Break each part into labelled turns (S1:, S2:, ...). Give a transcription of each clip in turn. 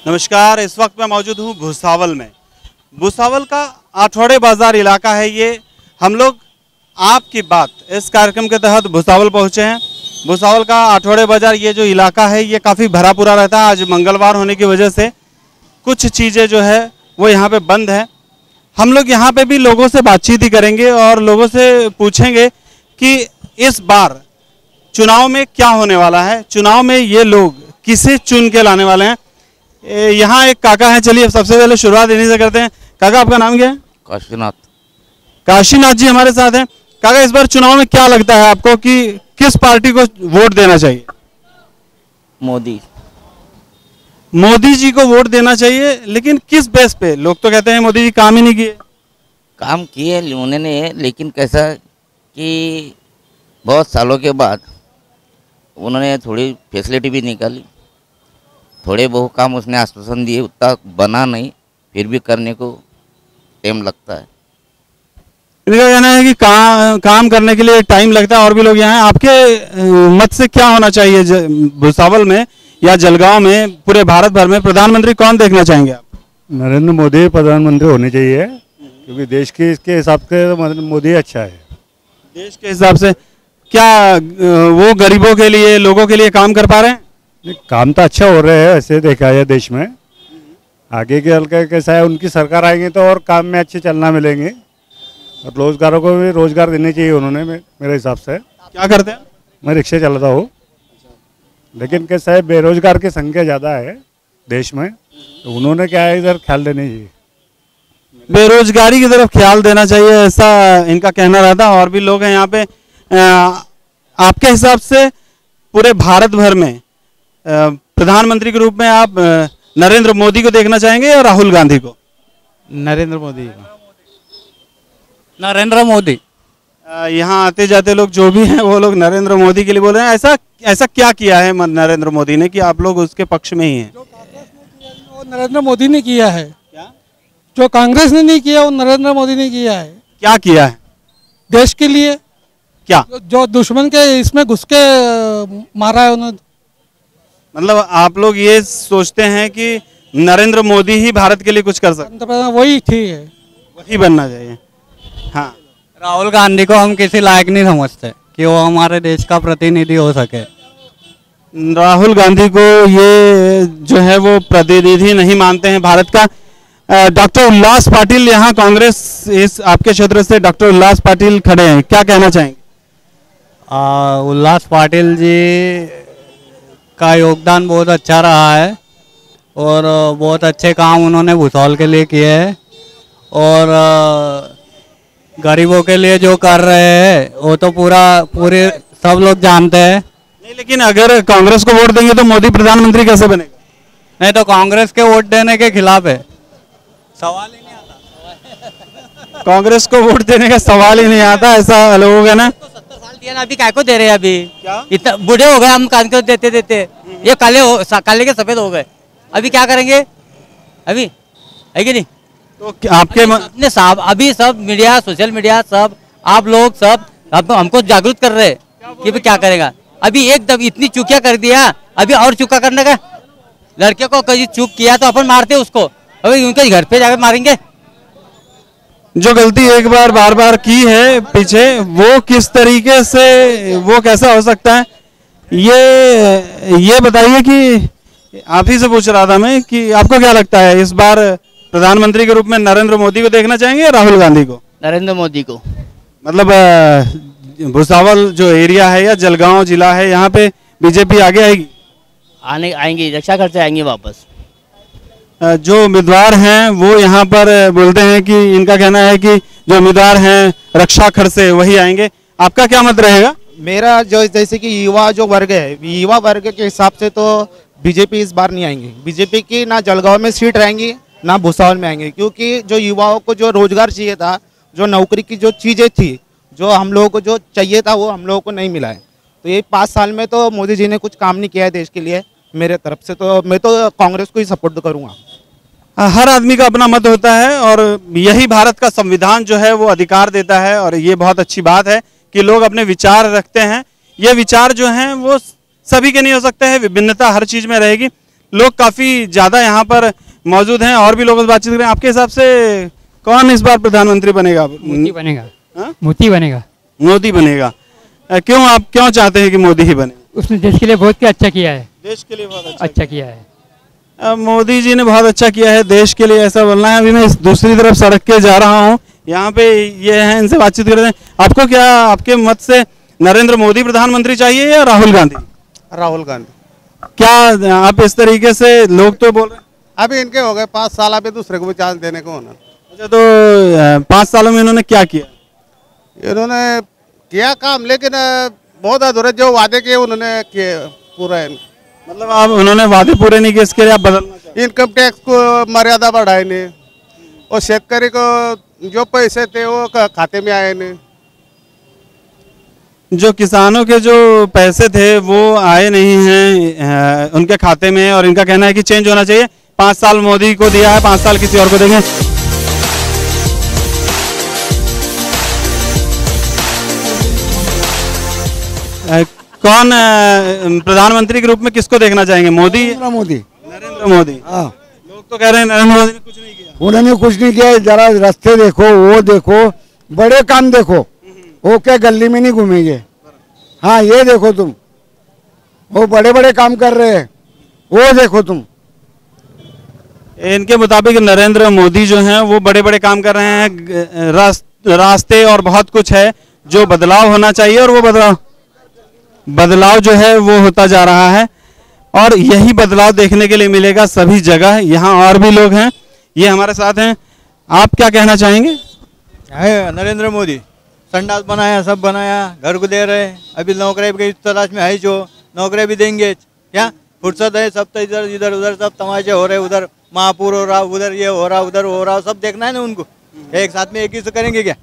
S1: नमस्कार, इस वक्त मैं मौजूद हूँ भुसावल में। भुसावल का आठवड़े बाजार इलाका है ये। हम लोग आपकी बात इस कार्यक्रम के तहत भुसावल पहुँचे हैं। भुसावल का आठवड़े बाजार ये जो इलाका है ये काफ़ी भरा पूरा रहता है। आज मंगलवार होने की वजह से कुछ चीज़ें जो है वो यहाँ पे बंद है। हम लोग यहाँ पे भी लोगों से बातचीत ही करेंगे और लोगों से पूछेंगे कि इस बार चुनाव में क्या होने वाला है, चुनाव में ये लोग किसे चुन के लाने वाले हैं। यहाँ एक काका है, चलिए सबसे पहले शुरुआत इन्हीं से करते हैं। काका, आपका नाम क्या है?
S2: काशीनाथ।
S1: काशीनाथ जी हमारे साथ हैं। काका, इस बार चुनाव में क्या लगता है आपको कि किस पार्टी को वोट देना चाहिए?
S2: मोदी।
S1: मोदी जी को वोट देना चाहिए, लेकिन किस बेस पे? लोग तो कहते हैं मोदी जी काम ही नहीं किए।
S2: काम किए उन्होंने, लेकिन कैसा कि बहुत सालों के बाद उन्होंने थोड़ी फैसिलिटी भी निकाली, थोड़े बहुत काम उसने आश्वासन दिए, उतना बना नहीं, फिर भी करने को टाइम लगता है।
S1: इनका कहना है कि काम करने के लिए टाइम लगता है और भी लोग यहाँ हैं। आपके मत से क्या होना चाहिए भुसावल में या जलगांव में, पूरे भारत भर में प्रधानमंत्री कौन देखना चाहेंगे आप?
S3: नरेंद्र मोदी प्रधानमंत्री होने चाहिए, क्योंकि देश के इसके हिसाब से मोदी अच्छा है।
S1: देश के हिसाब से क्या वो गरीबों के लिए, लोगों के लिए काम कर पा रहे हैं?
S3: काम तो अच्छा हो रहे हैं ऐसे देखा जाए देश में। आगे के हल्का कैसा है, उनकी सरकार आएंगे तो और काम में अच्छे चलना मिलेंगे और रोजगारों को भी रोजगार देने चाहिए उन्होंने। मेरे हिसाब से
S1: क्या करते हैं?
S3: मैं रिक्शा चलाता हूँ, लेकिन कैसा है बेरोजगार की संख्या ज़्यादा है देश में, तो उन्होंने क्या है इधर ख्याल देने चाहिए,
S1: बेरोजगारी की तरफ ख्याल देना चाहिए, ऐसा इनका कहना रहता है। और भी लोग हैं यहाँ पे। आपके हिसाब से पूरे भारत भर में प्रधानमंत्री के रूप में आप नरेंद्र मोदी को देखना चाहेंगे या राहुल गांधी को?
S4: नरेंद्र मोदी। नरेंद्र मोदी।
S1: यहाँ आते जाते लोग जो भी हैं वो लोग नरेंद्र मोदी के लिए बोल रहे हैं। ऐसा क्या किया है नरेंद्र मोदी ने कि आप लोग उसके पक्ष में ही हैं?
S4: जो कांग्रेस ने किया वो नरेंद्र मोदी ने किया है।
S1: क्या?
S4: जो कांग्रेस ने नहीं किया वो नरेंद्र मोदी ने किया है।
S1: क्या किया है
S4: देश के लिए?
S1: क्या?
S4: जो दुश्मन के इसमें घुस के मारा है उन्होंने।
S1: मतलब आप लोग ये सोचते हैं कि नरेंद्र मोदी ही भारत के लिए कुछ कर सकते?
S4: पंतप्रधान वही ठीक है,
S1: वही बनना चाहिए। हाँ,
S5: राहुल गांधी को हम किसी लायक नहीं समझते कि वो हमारे देश का प्रतिनिधि हो सके।
S1: राहुल गांधी को ये जो है वो प्रतिनिधि नहीं मानते हैं भारत का। डॉक्टर उल्लास पाटिल, यहाँ कांग्रेस इस आपके क्षेत्र से डॉक्टर उल्लास पाटिल खड़े हैं, क्या कहना चाहेंगे?
S5: उल्लास पाटिल जी का योगदान बहुत अच्छा रहा है और बहुत अच्छे काम उन्होंने भुसावल के लिए किए हैं और गरीबों के लिए जो कर रहे हैं वो तो पूरे सब लोग जानते हैं।
S1: नहीं, लेकिन अगर कांग्रेस को वोट देंगे तो मोदी प्रधानमंत्री कैसे बनेगा?
S5: नहीं तो कांग्रेस के वोट देने के खिलाफ है, सवाल ही नहीं आता।
S1: कांग्रेस को वोट देने का सवाल ही नहीं आता, ऐसा लोगों का ना।
S6: 70 साल दिया ना, अभी काय को दे रहे हैं? अभी
S1: क्या
S6: इतना बूढ़े हो गए हम, कान को देते देते ये काले के सफेद हो गए, अभी क्या करेंगे? अभी है कि नहीं?
S1: तो आपके
S6: अपने साहब अभी सब मीडिया, सोशल मीडिया सब आप लोग सब हमको जागरूक कर रहे हैं कि भी क्या करेगा। अभी एकदम इतनी चूकिया कर दिया, अभी और चूका करने का। लड़के को कभी चूक किया तो अपन मारते उसको, अभी उनके घर पे जाकर मारेंगे।
S1: जो गलती एक बार बार बार की है पीछे, वो किस तरीके से, वो कैसा हो सकता है, ये बताइए। कि आप ही से पूछ रहा था मैं कि आपको क्या लगता है इस बार प्रधानमंत्री के रूप में नरेंद्र मोदी को देखना चाहेंगे या राहुल गांधी को?
S6: नरेंद्र मोदी को।
S1: मतलब भुसावल जो एरिया है या जलगांव जिला है, यहाँ पे बीजेपी आगे
S6: आएंगी, रक्षा खर्चे आएंगे वापस।
S1: जो उम्मीदवार हैं वो यहाँ पर बोलते हैं कि इनका कहना है कि जो उम्मीदवार हैं रक्षा खर्च से वही आएंगे। आपका क्या मत रहेगा?
S7: मेरा जो जैसे कि युवा जो वर्ग है, युवा वर्ग के हिसाब से तो बीजेपी इस बार नहीं आएंगी। बीजेपी की ना जलगांव में सीट रहेंगी ना भुसावल में आएंगे, क्योंकि जो युवाओं को जो रोजगार चाहिए था, जो नौकरी की जो चीज़ें थी, जो हम लोगों को जो चाहिए था वो हम लोगों को नहीं मिला है। तो ये 5 साल में तो मोदी जी ने कुछ काम नहीं किया है देश के लिए। मेरे तरफ से तो मैं तो कांग्रेस को ही सपोर्ट करूँगा।
S1: हर आदमी का अपना मत होता है और यही भारत का संविधान जो है वो अधिकार देता है और ये बहुत अच्छी बात है कि लोग अपने विचार रखते हैं। ये विचार जो हैं वो सभी के नहीं हो सकते हैं, विभिन्नता हर चीज़ में रहेगी। लोग काफ़ी ज़्यादा यहाँ पर मौजूद हैं और भी लोगों से बातचीत करें। आपके हिसाब से कौन इस बार प्रधानमंत्री बनेगा?
S8: मोदी बनेगा।
S1: हाँ?
S8: मोदी बनेगा।
S1: मोदी बनेगा। क्यों, आप क्यों चाहते हैं कि मोदी ही बने?
S8: उसने देश के लिए बहुत ही अच्छा किया है।
S1: देश के लिए बहुत
S8: अच्छा किया है।
S1: मोदी जी ने बहुत अच्छा किया है देश के लिए, ऐसा बोलना है। अभी मैं दूसरी तरफ सड़क के जा रहा हूँ, यहाँ पे ये हैं, इनसे बातचीत करते हैं। आपको क्या, आपके मत से नरेंद्र मोदी प्रधानमंत्री चाहिए या राहुल गांधी?
S9: राहुल गांधी।
S1: क्या आप इस तरीके से, लोग तो बोल रहे हैं
S9: अभी इनके हो गए 5 साल, अभी दूसरे को भी चांस देने को होना।
S1: अच्छा, तो 5 सालों में इन्होंने क्या किया?
S9: इन्होंने किया काम, लेकिन बहुत अधूरे जो वादे किए उन्होंने किए पूरा है।
S1: मतलब आप, उन्होंने वादे पूरे नहीं किए, इसके लिए आप बदलना चाहते
S9: इनकम टैक्स को मर्यादा बढ़ाए नहीं, और शेतकरी को जो पैसे थे वो खाते में आए नहीं।
S1: जो किसानों के जो पैसे थे वो आए नहीं हैं उनके खाते में, और इनका कहना है कि चेंज होना चाहिए। 5 साल मोदी को दिया है, 5 साल किसी और को देंगे। कौन प्रधानमंत्री के रूप में किसको देखना चाहेंगे? मोदी?
S10: मोदी।
S1: नरेंद्र मोदी।
S10: हाँ,
S1: लोग तो कह रहे हैं नरेंद्र मोदी ने कुछ नहीं किया।
S10: उन्होंने कुछ नहीं किया। जरा रास्ते देखो, वो देखो, बड़े काम देखो, वो क्या गली में नहीं घूमेंगे। हाँ, ये देखो तुम, वो बड़े बड़े काम कर रहे हैं, वो देखो तुम।
S1: इनके मुताबिक नरेंद्र मोदी जो हैं वो बड़े बड़े काम कर रहे हैं, रास्ते और बहुत कुछ है जो बदलाव होना चाहिए, और वो बदलाव जो है वो होता जा रहा है, और यही बदलाव देखने के लिए मिलेगा सभी जगह। यहाँ और भी लोग हैं, ये हमारे साथ हैं। आप क्या कहना चाहेंगे?
S11: है नरेंद्र मोदी, संडास बनाया, सब बनाया, घर को दे रहे। अभी नौकरी की तलाश में है, जो नौकरी भी देंगे क्या? फुर्सत है? सब तो इधर इधर उधर सब तमाशे हो रहे, उधर महापुर हो रहा, उधर ये हो रहा, उधर हो रहा, सब देखना है ना उनको। एक साथ में एक ही से करेंगे क्या?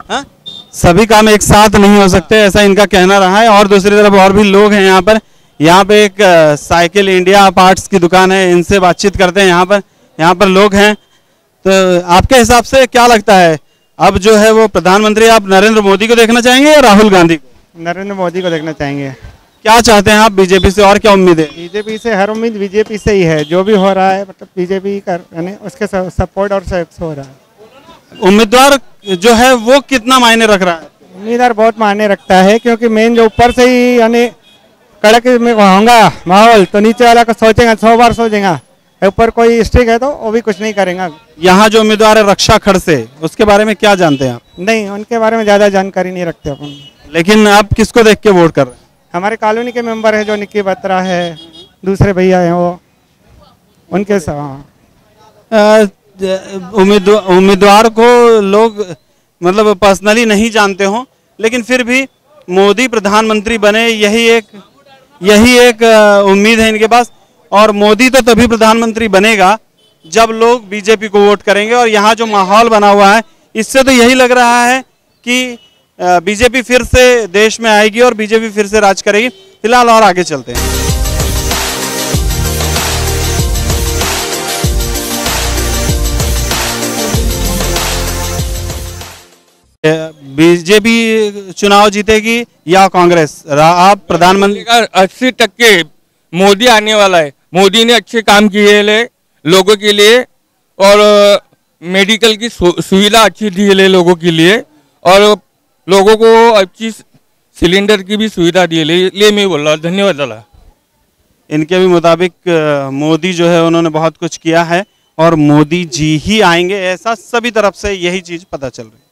S11: हाँ,
S1: सभी काम एक साथ नहीं हो सकते, ऐसा इनका कहना रहा है। और दूसरी तरफ और भी लोग हैं यहाँ पर। यहाँ पे एक साइकिल इंडिया पार्ट्स की दुकान है, इनसे बातचीत करते हैं। यहाँ पर लोग हैं। तो आपके हिसाब से क्या लगता है, अब जो है वो प्रधानमंत्री आप नरेंद्र मोदी को देखना चाहेंगे या राहुल गांधी को?
S12: नरेंद्र मोदी को देखना चाहेंगे।
S1: क्या चाहते हैं आप बीजेपी से, और क्या उम्मीद है?
S12: बीजेपी से हर उम्मीद बीजेपी से ही है। जो भी हो रहा है मतलब बीजेपी कर उसके सपोर्ट और सहयोग से हो रहा है।
S1: उम्मीदवार जो है वो कितना मायने रख रहा है?
S12: उम्मीदवार बहुत मायने रखता है, क्योंकि मेन जो ऊपर से ही यानी कड़क में होगा माहौल, तो नीचे वाला को सोचेगा, 100 बार सोचेगा। ऊपर कोई स्ट्रिक है तो वो भी कुछ नहीं करेगा।
S1: यहाँ जो उम्मीदवार है रक्षा खड़से, उसके बारे में क्या जानते हैं आप?
S12: नहीं, उनके बारे में ज़्यादा जानकारी नहीं रखते अपन।
S1: लेकिन आप किसको देख के वोट कर रहे हैं?
S12: हमारे कॉलोनी के मेंबर है जो निक्की बत्रा है, दूसरे भैया हैं वो, उनके साथ।
S1: उम्मीदवार को लोग मतलब पर्सनली नहीं जानते हों, लेकिन फिर भी मोदी प्रधानमंत्री बने, यही एक उम्मीद है इनके पास। और मोदी तो तभी प्रधानमंत्री बनेगा जब लोग बीजेपी को वोट करेंगे। और यहाँ जो माहौल बना हुआ है, इससे तो यही लग रहा है कि बीजेपी फिर से देश में आएगी और बीजेपी फिर से राज करेगी। फिलहाल और आगे चलते हैं। बीजेपी चुनाव जीतेगी या कांग्रेस? आप प्रधानमंत्री
S13: का 80% मोदी आने वाला है। मोदी ने अच्छे काम किए ले लोगों के लिए, और मेडिकल की सुविधा अच्छी दी है लोगों के लिए, और लोगों को अच्छी सिलेंडर की भी सुविधा दी ले मैं बोल रहा। धन्यवाद दादा।
S1: इनके भी मुताबिक मोदी जो है उन्होंने बहुत कुछ किया है और मोदी जी ही आएंगे, ऐसा सभी तरफ से यही चीज पता चल रही है।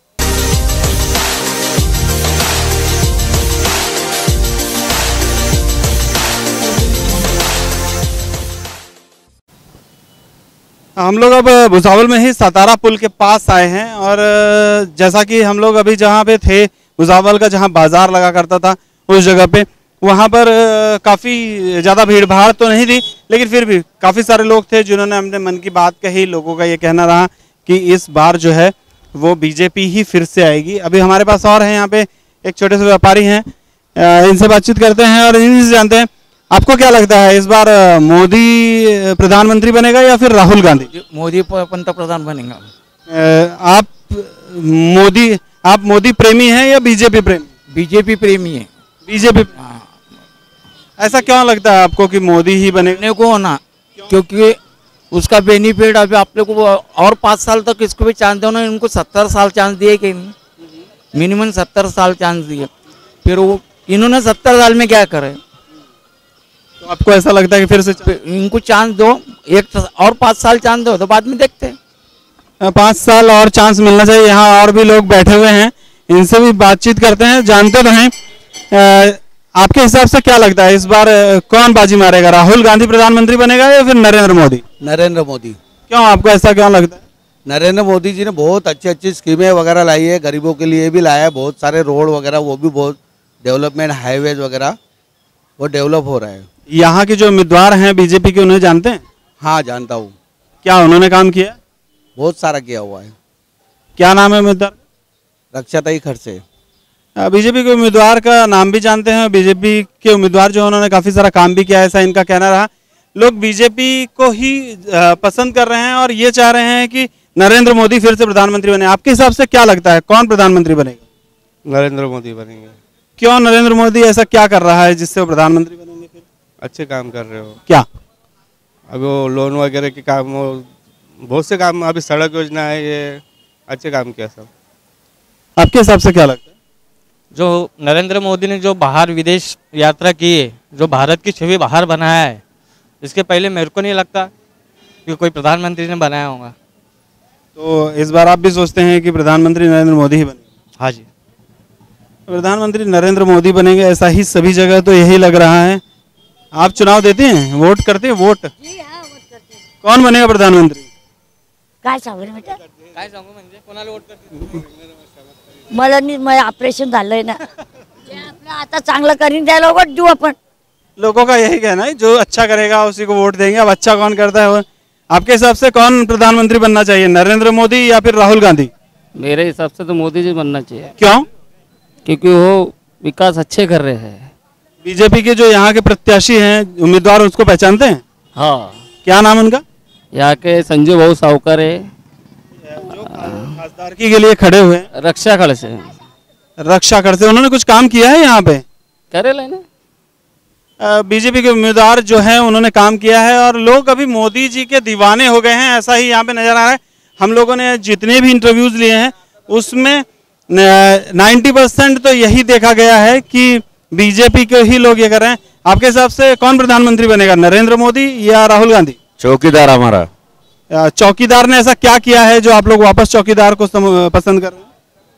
S1: हम लोग अब भुसावल में ही सतारा पुल के पास आए हैं, और जैसा कि हम लोग अभी जहाँ पे थे, भुसावल का जहाँ बाजार लगा करता था उस जगह पे, वहाँ पर काफ़ी ज़्यादा भीड़ भाड़ तो नहीं थी, लेकिन फिर भी काफ़ी सारे लोग थे जिन्होंने अपने मन की बात कही। लोगों का ये कहना रहा कि इस बार जो है वो बीजेपी ही फिर से आएगी। अभी हमारे पास और हैं यहाँ पे एक छोटे से व्यापारी हैं, इनसे बातचीत करते हैं और इनसे जानते हैं आपको क्या लगता है इस बार मोदी प्रधानमंत्री बनेगा या फिर राहुल गांधी?
S6: मोदी पंतप्रधान बनेगा।
S1: आप मोदी प्रेमी हैं या बीजेपी प्रेमी?
S6: बीजेपी प्रेमी है।
S1: बीजेपी। ऐसा क्यों लगता है आपको कि मोदी ही बने
S6: को होना?
S14: क्योंकि उसका बेनिफिट अभी आप लोग को और 5 साल तक इसको भी चांस दो ना, इनको 70 साल चांस दिए कि नहीं, मिनिमम 70 साल चांस दिए, फिर वो इन्होंने 70 साल में क्या करे।
S1: तो आपको ऐसा लगता है कि फिर से
S14: इनको चांस दो, एक और 5 साल चांस दो, तो बाद में देखते हैं।
S1: 5 साल और चांस मिलना चाहिए। यहाँ और भी लोग बैठे हुए हैं, इनसे भी बातचीत करते हैं, जानते तो हैं। आपके हिसाब से क्या लगता है इस बार कौन बाजी मारेगा, राहुल गांधी प्रधानमंत्री बनेगा या फिर नरेंद्र मोदी?
S15: नरेंद्र मोदी।
S1: क्यों, आपको ऐसा क्यों लगता है?
S15: नरेंद्र मोदी जी ने बहुत अच्छी अच्छी स्कीमें वगैरह लाई है, गरीबों के लिए भी लाया है, बहुत सारे रोड वगैरह वो भी बहुत डेवलपमेंट, हाईवेज वगैरह वो डेवलप हो रहा है।
S1: यहाँ के जो उम्मीदवार हैं बीजेपी के, उन्हें जानते हैं?
S15: हाँ जानता हूँ।
S1: क्या उन्होंने काम किया?
S15: बहुत सारा किया हुआ है।
S1: क्या नाम है उम्मीदवार?
S15: रक्षाताई खड़से।
S1: बीजेपी के उम्मीदवार का नाम भी जानते हैं। बीजेपी के उम्मीदवार जो उन्होंने काफी सारा काम भी किया है, ऐसा इनका कहना रहा। लोग बीजेपी को ही पसंद कर रहे हैं और ये चाह रहे हैं कि नरेंद्र मोदी फिर से प्रधानमंत्री बने। आपके हिसाब से क्या लगता है कौन प्रधानमंत्री बनेगा?
S9: नरेंद्र मोदी बनेंगे।
S1: क्यों नरेंद्र मोदी ऐसा क्या कर रहा है जिससे वो प्रधानमंत्री बनेंगे? फिर
S9: अच्छे काम कर रहे हो।
S1: क्या?
S9: अभी वो लोन वगैरह के काम, बहुत से काम, अभी सड़क योजना है, ये अच्छे काम किया सब।
S1: आपके हिसाब से क्या लगता है?
S16: जो नरेंद्र मोदी ने जो बाहर विदेश यात्रा की है, जो भारत की छवि बाहर बनाया है, इसके पहले मेरे को नहीं लगता कि कोई प्रधानमंत्री ने बनाया होगा।
S1: तो इस बार आप भी सोचते हैं कि प्रधानमंत्री नरेंद्र मोदी ही बनेंगे?
S16: हाँ जी,
S1: प्रधानमंत्री नरेंद्र मोदी बनेंगे, ऐसा ही सभी जगह तो यही लग रहा है। आप चुनाव देते हैं, वोट करते हैं? वोट कौन बनेगा प्रधानमंत्री?
S17: काय सांगू रे बेटा,
S16: काय सांगू म्हणजे कोणाला वोट करते?
S17: मला नाही, मला ऑपरेशन झालंय ना, जे आपलं आता चांगलं करीन त्याला वोट देऊ आपण।
S1: लोगों का यही कहना है, जो अच्छा करेगा उसी को वोट देंगे। अब अच्छा कौन करता है वो? आपके हिसाब से कौन प्रधानमंत्री बनना चाहिए, नरेंद्र मोदी या फिर राहुल गांधी?
S18: मेरे हिसाब से तो मोदी जी बनना चाहिए।
S1: क्यों?
S18: क्योंकि वो विकास अच्छे कर रहे हैं।
S1: बीजेपी के जो यहाँ के प्रत्याशी हैं, उम्मीदवार, उसको पहचानते हैं?
S18: हाँ।
S1: क्या नाम उनका?
S18: यहाँ के संजय भाऊ सावकर है,
S1: खासदारकी के लिए खड़े हुए हैं।
S18: रक्षा खड़से।
S1: रक्षा खड़से, उन्होंने कुछ काम किया है यहाँ पे?
S18: करे लेना।
S1: बीजेपी के उम्मीदवार जो हैं उन्होंने काम किया है और लोग अभी मोदी जी के दीवाने हो गए हैं, ऐसा ही यहाँ पे नजर आ रहा है। हम लोगों ने जितने भी इंटरव्यूज लिए हैं उसमें 90% तो यही देखा गया है कि बीजेपी के ही लोग ये कर रहे हैं। आपके हिसाब से कौन प्रधानमंत्री बनेगा, नरेंद्र मोदी या राहुल गांधी?
S19: चौकीदार हमारा।
S1: चौकीदार ने ऐसा क्या किया है जो आप लोग वापस चौकीदार को पसंद कर रहे हैं?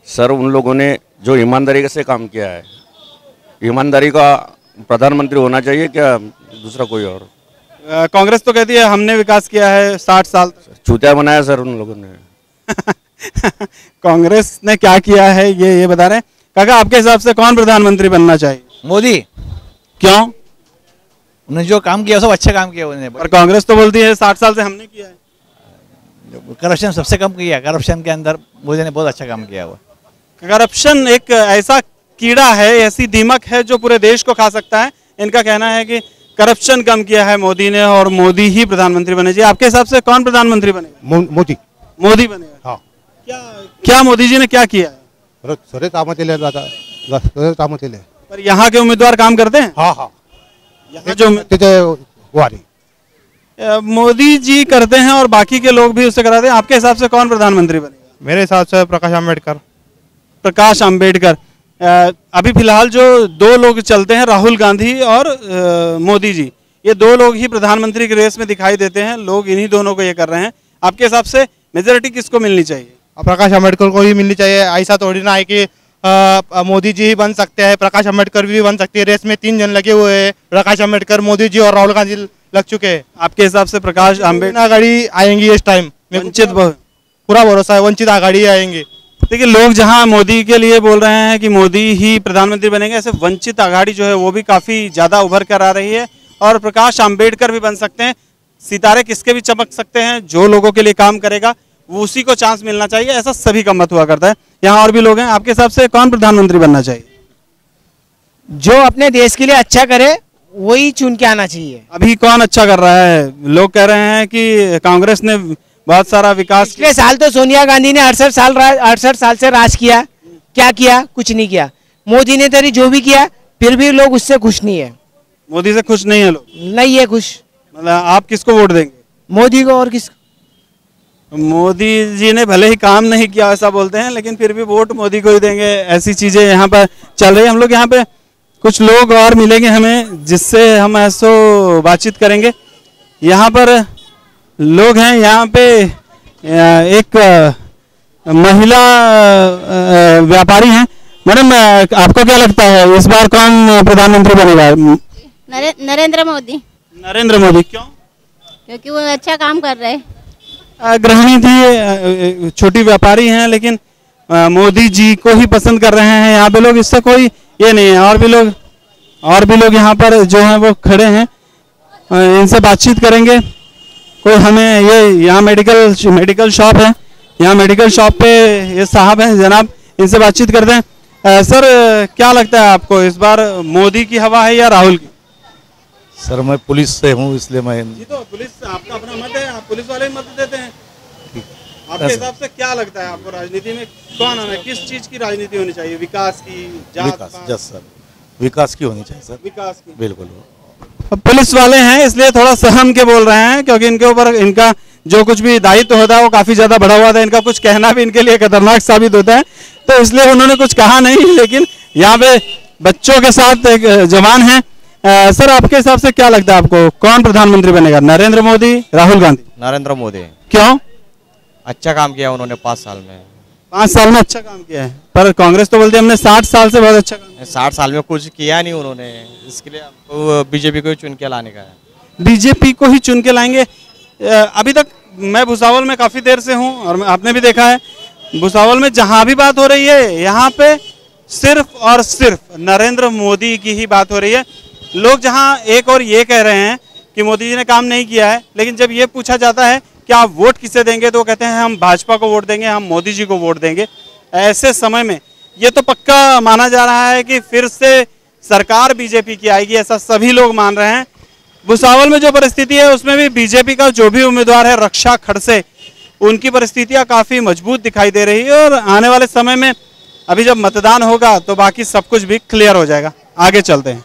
S19: सर, उन लोगों ने जो ईमानदारी से काम किया है, ईमानदारी का प्रधानमंत्री होना चाहिए, क्या दूसरा कोई और?
S1: कांग्रेस तो कहती है हमने विकास किया है 60 साल।
S19: चूतिया बनाया सर उन लोगों ने।
S1: कांग्रेस ने क्या किया है ये बता रहे हैं। काका, आपके हिसाब से कौन प्रधानमंत्री बनना चाहिए?
S20: मोदी।
S1: क्यों?
S20: उन्होंने जो काम किया सब अच्छा काम किया उन्होंने।
S1: और कांग्रेस तो बोलती है 60 साल से हमने किया है।
S20: करप्शन सबसे कम किया, करप्शन के अंदर मोदी ने बहुत अच्छा काम किया हुआ।
S1: करप्शन एक ऐसा कीड़ा है, ऐसी दीमक है जो पूरे देश को खा सकता है। इनका कहना है कि करप्शन कम किया है मोदी ने और मोदी ही प्रधानमंत्री बने चाहिए। आपके हिसाब से कौन प्रधानमंत्री बनेगा?
S21: मोदी।
S1: मोदी बनेगा।
S21: हाँ।
S1: क्या मोदी जी ने क्या किया है?
S21: सरे काम केले जाता, काम केले।
S1: पर यहाँ के उम्मीदवार काम करते हैं?
S21: हाँ हाँ,
S1: यहाँ जो मोदी जी करते हैं और बाकी के लोग भी उससे कराते हैं। आपके हिसाब से कौन प्रधानमंत्री बनेगा?
S9: मेरे हिसाब से प्रकाश अम्बेडकर।
S1: प्रकाश अम्बेडकर। अभी फिलहाल जो 2 लोग चलते हैं, राहुल गांधी और मोदी जी, ये 2 लोग ही प्रधानमंत्री की रेस में दिखाई देते हैं। लोग इन्हीं दोनों को ये कर रहे हैं। आपके हिसाब से मेजोरिटी किसको मिलनी चाहिए?
S9: प्रकाश अम्बेडकर को ही मिलनी चाहिए। ऐसा थोड़ी ना है कि मोदी जी ही बन सकते हैं, प्रकाश अम्बेडकर भी बन सकती है। रेस में 3 जन लगे हुए हैं, प्रकाश अम्बेडकर, मोदी जी और राहुल गांधी लग चुके हैं।
S1: आपके हिसाब से प्रकाश अम्बेडकर
S9: आघाड़ी आएंगी इस टाइम?
S1: वंचित
S9: पूरा भरोसा है, वंचित आघाड़ी आएंगे।
S1: देखिए, लोग जहां मोदी के लिए बोल रहे हैं कि मोदी ही प्रधानमंत्री बनेंगे, ऐसे वंचित आघाड़ी जो है वो भी काफी ज्यादा उभर कर आ रही है और प्रकाश अम्बेडकर भी बन सकते हैं। सितारे किसके भी चमक सकते हैं, जो लोगों के लिए काम करेगा वो उसी को चांस मिलना चाहिए, ऐसा सभी का मत हुआ करता है। यहाँ और भी लोग हैं। आपके हिसाब से कौन प्रधानमंत्री बनना चाहिए?
S22: जो अपने देश के लिए अच्छा करे वही चुन के आना चाहिए।
S1: अभी कौन अच्छा कर रहा है? लोग कह रहे हैं कि कांग्रेस ने बहुत सारा विकास।
S22: पिछले साल तो सोनिया गांधी ने 68 साल से राज किया, क्या किया? कुछ नहीं किया। मोदी ने तेरी जो भी किया फिर भी लोग उससे खुश नहीं है।
S1: मोदी से खुश नहीं है लोग?
S22: नहीं है खुश।
S1: मतलब आप किसको वोट देंगे?
S22: मोदी को। और किसको?
S1: मोदी जी ने भले ही काम नहीं किया ऐसा बोलते हैं, लेकिन फिर भी वोट मोदी को ही देंगे, ऐसी चीजें यहाँ पर चल रही है। हम लोग यहाँ पे कुछ लोग और मिलेंगे हमें, जिससे हम ऐसो बातचीत करेंगे। यहाँ पर लोग हैं, यहाँ पे एक महिला व्यापारी हैं। मैडम, आपको क्या लगता है इस बार कौन प्रधानमंत्री बनेगा?
S2: नरेंद्र मोदी।
S1: नरेंद्र मोदी क्यों?
S2: क्योंकि वो अच्छा काम कर रहे हैं।
S1: गृहिणी थी, छोटी व्यापारी हैं, लेकिन मोदी जी को ही पसंद कर रहे हैं यहाँ पे लोग, इससे कोई ये नहीं है। और भी लोग यहाँ पर जो हैं वो खड़े हैं, इनसे बातचीत करेंगे। कोई हमें ये यहाँ मेडिकल शॉप है, यहाँ मेडिकल शॉप पे ये साहब हैं जनाब, इनसे बातचीत करते हैं। सर, क्या लगता है आपको इस बार मोदी की हवा है या राहुल की?
S3: सर मैं पुलिस से हूँ, इसलिए मैं
S1: जी, तो पुलिस आपका अपना मत है, आप पुलिस वाले मत देते हैं। आपके हिसाब से क्या लगता है आपको राजनीति में कौन आना है? किस चीज की राजनीति होनी चाहिए? विकास की,
S3: सर विकास की होनी चाहिए सर।
S1: विकास की,
S3: बिल्कुल।
S1: पुलिस वाले हैं इसलिए थोड़ा सहम के बोल रहे हैं, क्योंकि इनके ऊपर इनका जो कुछ भी दायित्व होता है वो काफी ज्यादा बढ़ा हुआ था। इनका कुछ कहना भी इनके लिए खतरनाक साबित होता है, तो इसलिए उन्होंने कुछ कहा नहीं। लेकिन यहाँ पे बच्चों के साथ एक जवान है। सर, आपके हिसाब से क्या लगता है आपको कौन प्रधानमंत्री बनेगा? नरेंद्र मोदी, राहुल गांधी?
S23: नरेंद्र मोदी।
S1: क्यों?
S23: अच्छा काम किया उन्होंने 5 साल में।
S1: 5 साल में अच्छा काम किया है, पर कांग्रेस तो बोलती है हमने 60 साल से बहुत अच्छा काम।
S23: 60 साल में कुछ किया नहीं उन्होंने, इसके लिए हमको बीजेपी को ही चुन के लाने का है।
S1: बीजेपी को ही चुन के लाएंगे। अभी तक मैं भुसावल में काफी देर से हूँ और आपने भी देखा है, भुसावल में जहाँ भी बात हो रही है यहाँ पे सिर्फ और सिर्फ नरेंद्र मोदी की ही बात हो रही है। लोग जहाँ एक और ये कह रहे हैं कि मोदी जी ने काम नहीं किया है, लेकिन जब ये पूछा जाता है कि आप वोट किसे देंगे, तो वो कहते हैं हम भाजपा को वोट देंगे, हम मोदी जी को वोट देंगे। ऐसे समय में ये तो पक्का माना जा रहा है कि फिर से सरकार बीजेपी की आएगी, ऐसा सभी लोग मान रहे हैं। भुसावल में जो परिस्थिति है उसमें भी बीजेपी का जो भी उम्मीदवार है रक्षा खड़से, उनकी परिस्थितियां काफ़ी मजबूत दिखाई दे रही है। और आने वाले समय में अभी जब मतदान होगा तो बाकी सब कुछ भी क्लियर हो जाएगा। आगे चलते हैं।